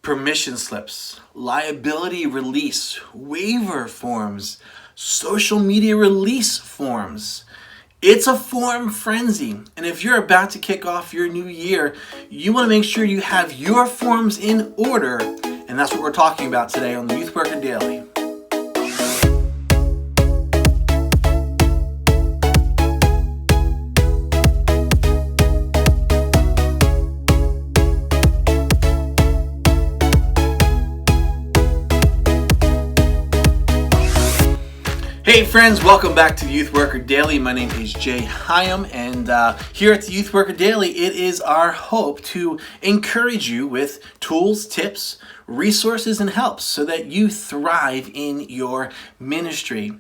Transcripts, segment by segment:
permission slips, liability release, waiver forms, social media release forms. It's a form frenzy. And if you're about to kick off your new year, you want to make sure you have your forms in order. And that's what we're talking about today on the Youth Worker Daily. Hey friends, welcome back to the Youth Worker Daily. My name is Jay Hyam, and here at the Youth Worker Daily, it is our hope to encourage you with tools, tips, resources, and helps so that you thrive in your ministry.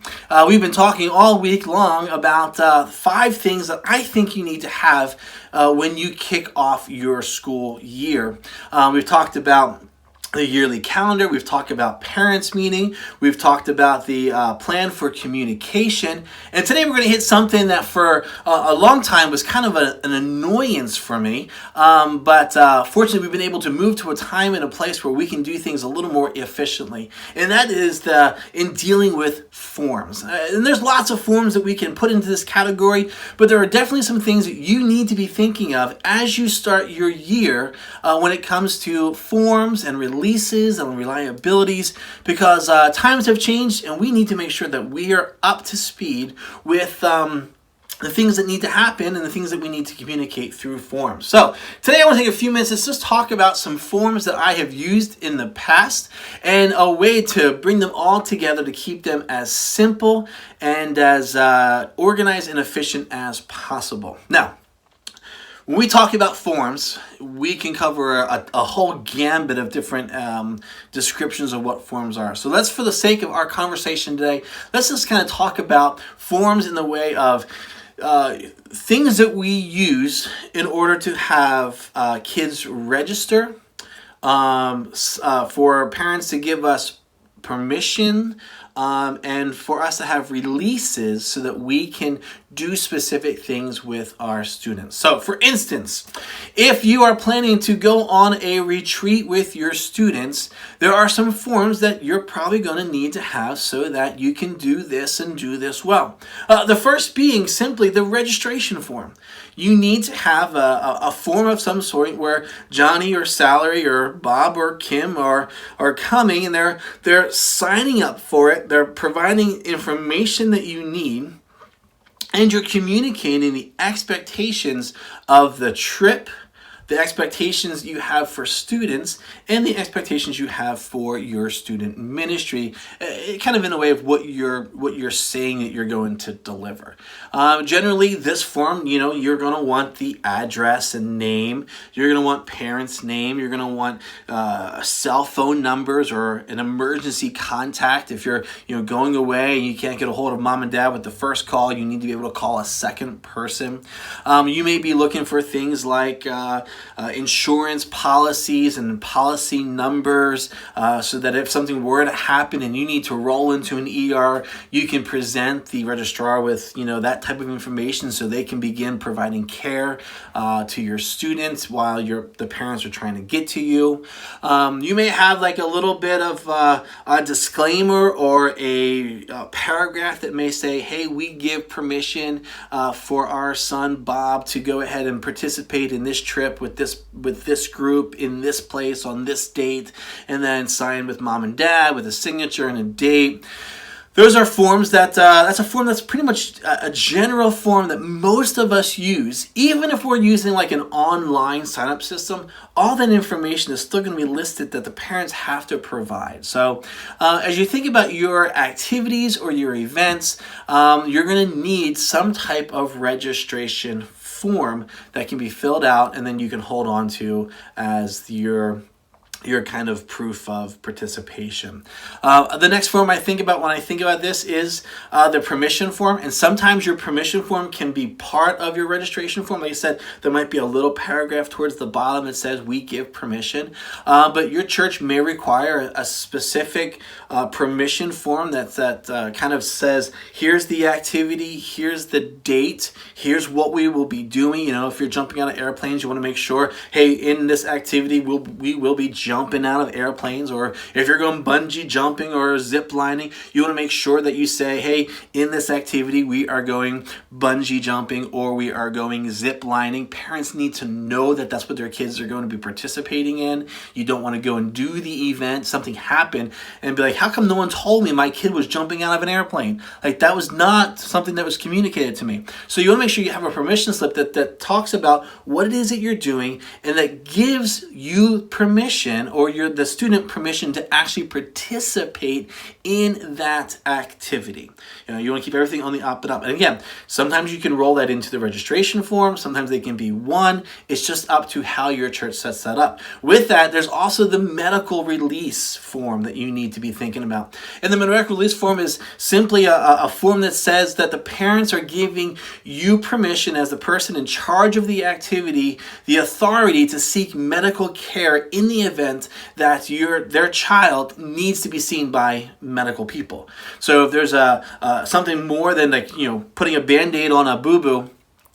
We've been talking all week long about 5 things that I think you need to have when you kick off your school year. We've talked about the yearly calendar, we've talked about parents meeting, we've talked about the plan for communication, and today we're going to hit something that for a long time was kind of an annoyance for me, but fortunately we've been able to move to a time and a place where we can do things a little more efficiently, and that is in dealing with forms. And there's lots of forms that we can put into this category, but there are definitely some things that you need to be thinking of as you start your year when it comes to forms and releases and reliabilities, because times have changed and we need to make sure that we are up to speed with the things that need to happen and the things that we need to communicate through forms. So today I want to take a few minutes to just talk about some forms that I have used in the past and a way to bring them all together to keep them as simple and as organized and efficient as possible. Now, when we talk about forms, we can cover a whole gambit of different descriptions of what forms are. So let's, for the sake of our conversation today, let's just kind of talk about forms in the way of things that we use in order to have kids register, for parents to give us permission, and for us to have releases so that we can do specific things with our students. So for instance, if you are planning to go on a retreat with your students, there are some forms that you're probably going to need to have so that you can do this and do this well. The first being simply the registration form. You need to have a form of some sort where Johnny or Sally or Bob or Kim are coming and they're signing up for it. They're providing information that you need, and you're communicating the expectations of the trip, the expectations you have for students, and the expectations you have for your student ministry, kind of in a way of what you're saying that you're going to deliver. Generally, this form, you're going to want the address and name. You're going to want parents' name. You're going to want cell phone numbers or an emergency contact. If you're going away and you can't get a hold of mom and dad with the first call, you need to be able to call a second person. You may be looking for things like insurance policies and policy numbers, so that if something were to happen and you need to roll into an ER, you can present the registrar with that type of information so they can begin providing care to your students while the parents are trying to get to you. You may have like a little bit of a disclaimer or a paragraph that may say, hey, we give permission for our son Bob to go ahead and participate in this trip with this group in this place on this date, and then sign with mom and dad with a signature and a date. Those are forms that's a form that's pretty much a general form that most of us use. Even if we're using like an online sign-up system, all that information is still going to be listed that the parents have to provide. So as you think about your activities or your events, you're going to need some type of registration form that can be filled out and then you can hold on to as your kind of proof of participation. The next form I think about when I think about this is the permission form. And sometimes your permission form can be part of your registration form. Like I said, there might be a little paragraph towards the bottom that says we give permission. But your church may require a specific permission form that kind of says, here's the activity, here's the date, here's what we will be doing. You know, if you're jumping out of airplanes, you want to make sure, hey, in this activity, we will be jumping jumping out of airplanes, or if you're going bungee jumping or zip lining, you want to make sure that you say, hey, in this activity, we are going bungee jumping or we are going zip lining. Parents need to know that that's what their kids are going to be participating in. You don't want to go and do the event, something happen, and be like, how come no one told me my kid was jumping out of an airplane? Like, that was not something that was communicated to me. So you want to make sure you have a permission slip that talks about what it is that you're doing and that gives you permission, or the student permission, to actually participate in that activity. You want to keep everything on the up and up. And again, sometimes you can roll that into the registration form. Sometimes they can be one. It's just up to how your church sets that up. With that, there's also the medical release form that you need to be thinking about. And the medical release form is simply a form that says that the parents are giving you permission, as the person in charge of the activity, the authority to seek medical care in the event that their child needs to be seen by medical people. So if there's something more than putting a Band-Aid on a boo-boo,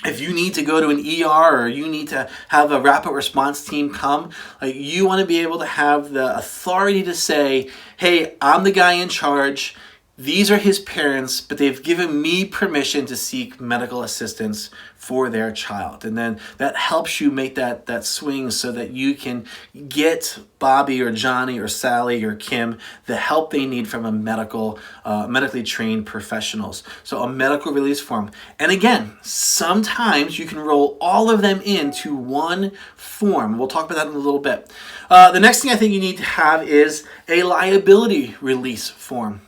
if you need to go to an ER or you need to have a rapid response team come, you want to be able to have the authority to say, hey, I'm the guy in charge. These are his parents, but they've given me permission to seek medical assistance for their child. And then that helps you make that swing so that you can get Bobby or Johnny or Sally or Kim the help they need from a medically trained professionals. So a medical release form. And again, sometimes you can roll all of them into one form. We'll talk about that in a little bit. The next thing I think you need to have is a liability release form.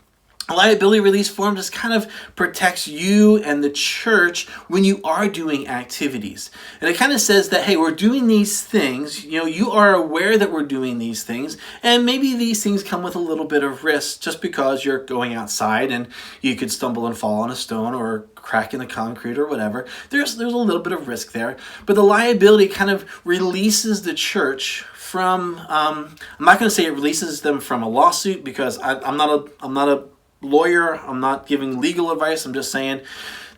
A liability release form just kind of protects you and the church when you are doing activities. And it kind of says that, hey, we're doing these things, you are aware that we're doing these things, and maybe these things come with a little bit of risk just because you're going outside and you could stumble and fall on a stone or crack in the concrete or whatever. There's a little bit of risk there. But the liability kind of releases the church from, I'm not going to say it releases them from a lawsuit, because I'm not a lawyer. I'm not giving legal advice. I'm just saying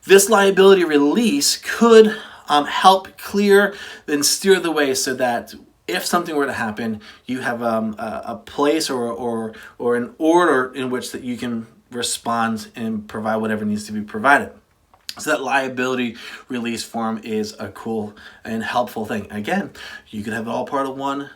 this liability release could help clear and steer the way so that if something were to happen, you have a place or an order in which that you can respond and provide whatever needs to be provided. So that liability release form is a cool and helpful thing. Again, you could have it all part of one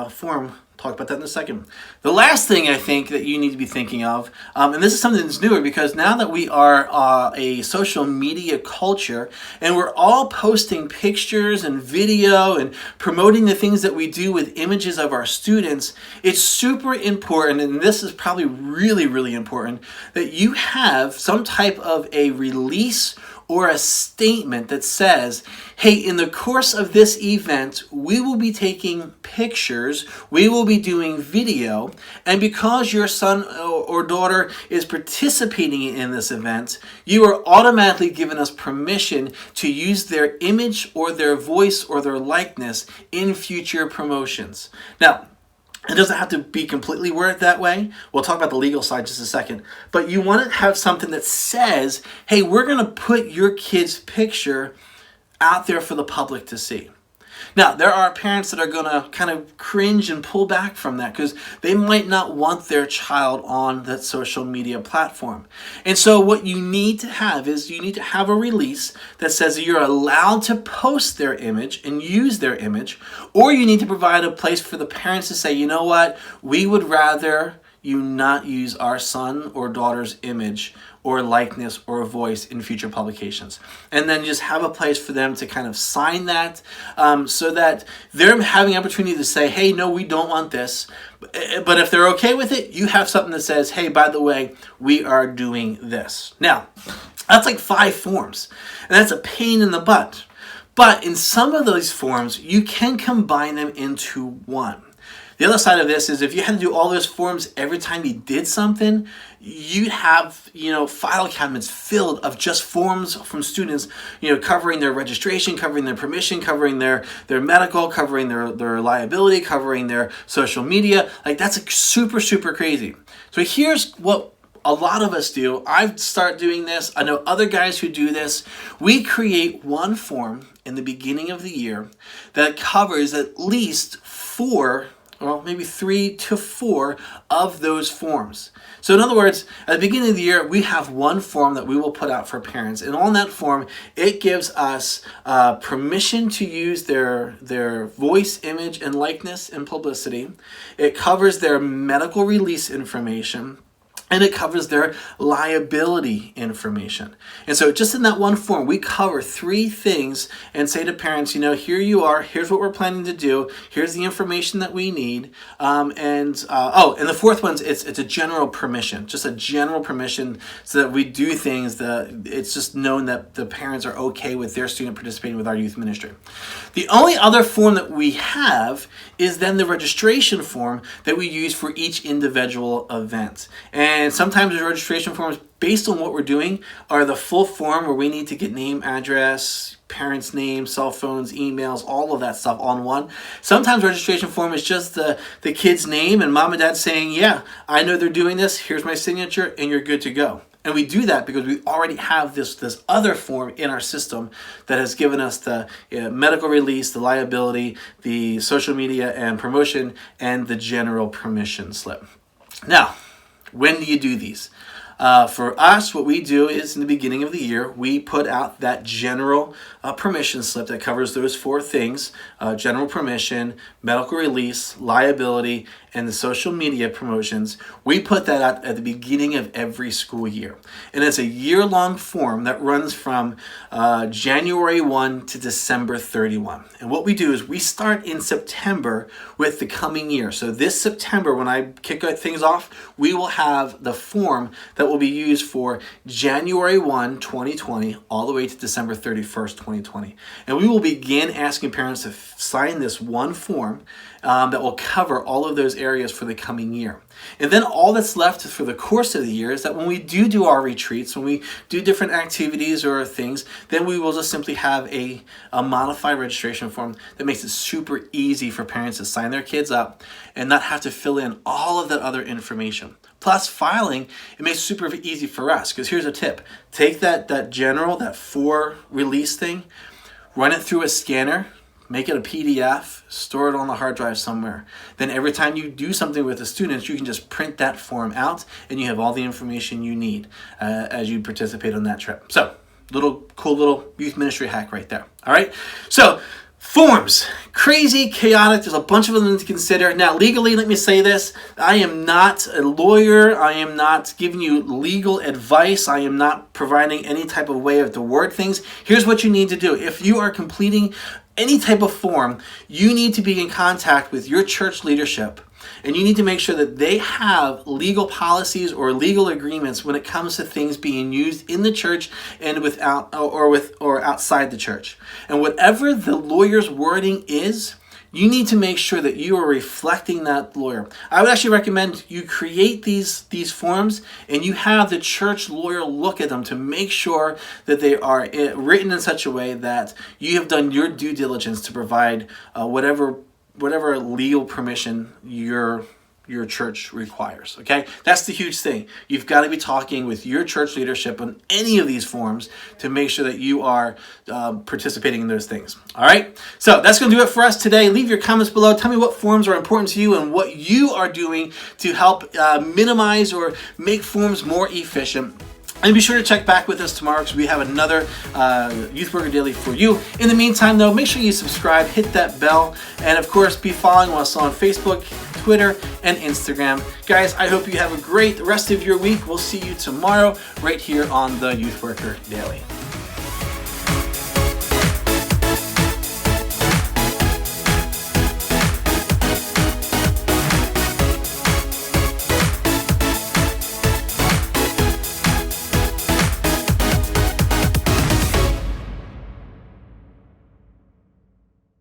form. Talk about that in a second. The last thing I think that you need to be thinking of, and this is something that's newer, because now that we are a social media culture and we're all posting pictures and video and promoting the things that we do with images of our students, it's super important, and this is probably really, really important, that you have some type of a release or a statement that says, hey, in the course of this event, we will be taking pictures, we will be doing video, and because your son or daughter is participating in this event, you are automatically giving us permission to use their image or their voice or their likeness in future promotions. Now, it doesn't have to be completely worded that way. We'll talk about the legal side just a second. But you want to have something that says, hey, we're going to put your kid's picture out there for the public to see. Now, there are parents that are going to kind of cringe and pull back from that because they might not want their child on that social media platform. And so what you need to have is you need to have a release that says that you're allowed to post their image and use their image, or you need to provide a place for the parents to say, you know what, we would rather you not use our son or daughter's image or likeness or voice in future publications. And then just have a place for them to kind of sign that so that they're having an opportunity to say, hey, no, we don't want this. But if they're okay with it, you have something that says, hey, by the way, we are doing this. Now, that's like 5 forms, and that's a pain in the butt. But in some of those forms, you can combine them into one. The other side of this is if you had to do all those forms every time you did something, you'd have, file cabinets filled of just forms from students, covering their registration, covering their permission, covering their medical, covering their liability, covering their social media. Like, that's super, super crazy. So here's what a lot of us do. I start doing this. I know other guys who do this. We create one form in the beginning of the year that covers at least 4 well, maybe 3 to 4 of those forms. So in other words, at the beginning of the year, we have one form that we will put out for parents. And on that form, it gives us permission to use their voice, image, and likeness in publicity. It covers their medical release information. And it covers their liability information. And so just in that one form, we cover 3 things and say to parents, here you are, here's what we're planning to do, here's the information that we need. And the fourth one, it's a general permission, just a general permission so that we do things that it's just known that the parents are okay with their student participating with our youth ministry. The only other form that we have is then the registration form that we use for each individual event. And sometimes the registration forms, based on what we're doing, are the full form where we need to get name, address, parents' names, cell phones, emails, all of that stuff on one. Sometimes registration form is just the kid's name and mom and dad saying, yeah, I know they're doing this, here's my signature, and you're good to go. And we do that because we already have this other form in our system that has given us the medical release, the liability, the social media and promotion, and the general permission slip. Now, when do you do these? For us, what we do is in the beginning of the year, we put out that general permission slip that covers those 4 things: general permission, medical release, liability, and the social media promotions. We put that out at the beginning of every school year. And it's a year-long form that runs from January 1 to December 31. And what we do is we start in September with the coming year. So this September, when I kick things off, we will have the form that will be used for January 1, 2020, all the way to December 31st, 2020. And we will begin asking parents to sign this one form that will cover all of those areas for the coming year. And then all that's left for the course of the year is that when we do our retreats, when we do different activities or things, then we will just simply have a modified registration form that makes it super easy for parents to sign their kids up and not have to fill in all of that other information. Plus filing, it makes it super easy for us, because here's a tip. Take that general, that 4 release thing, run it through a scanner, make it a PDF, store it on the hard drive somewhere. Then every time you do something with the students, you can just print that form out and you have all the information you need as you participate on that trip. So, cool little youth ministry hack right there. All right? So, forms. Crazy, chaotic. There's a bunch of them to consider. Now, legally, let me say this. I am not a lawyer. I am not giving you legal advice. I am not providing any type of way to word things. Here's what you need to do. If you are completing any type of form, you need to be in contact with your church leadership, and you need to make sure that they have legal policies or legal agreements when it comes to things being used in the church and or outside the church. And whatever the lawyer's wording is, you need to make sure that you are reflecting that lawyer. I would actually recommend you create these forms and you have the church lawyer look at them to make sure that they are written in such a way that you have done your due diligence to provide whatever legal permission your church requires. Okay, that's the huge thing. You've got to be talking with your church leadership on any of these forms to make sure that you are participating in those things. All right, so that's going to do it for us today. Leave your comments below. Tell me what forms are important to you and what you are doing to help minimize or make forms more efficient. And be sure to check back with us tomorrow because we have another Youth Worker Daily for you. In the meantime, though, make sure you subscribe, hit that bell, and of course, be following us on Facebook, Twitter, and Instagram. Guys, I hope you have a great rest of your week. We'll see you tomorrow right here on the Youth Worker Daily.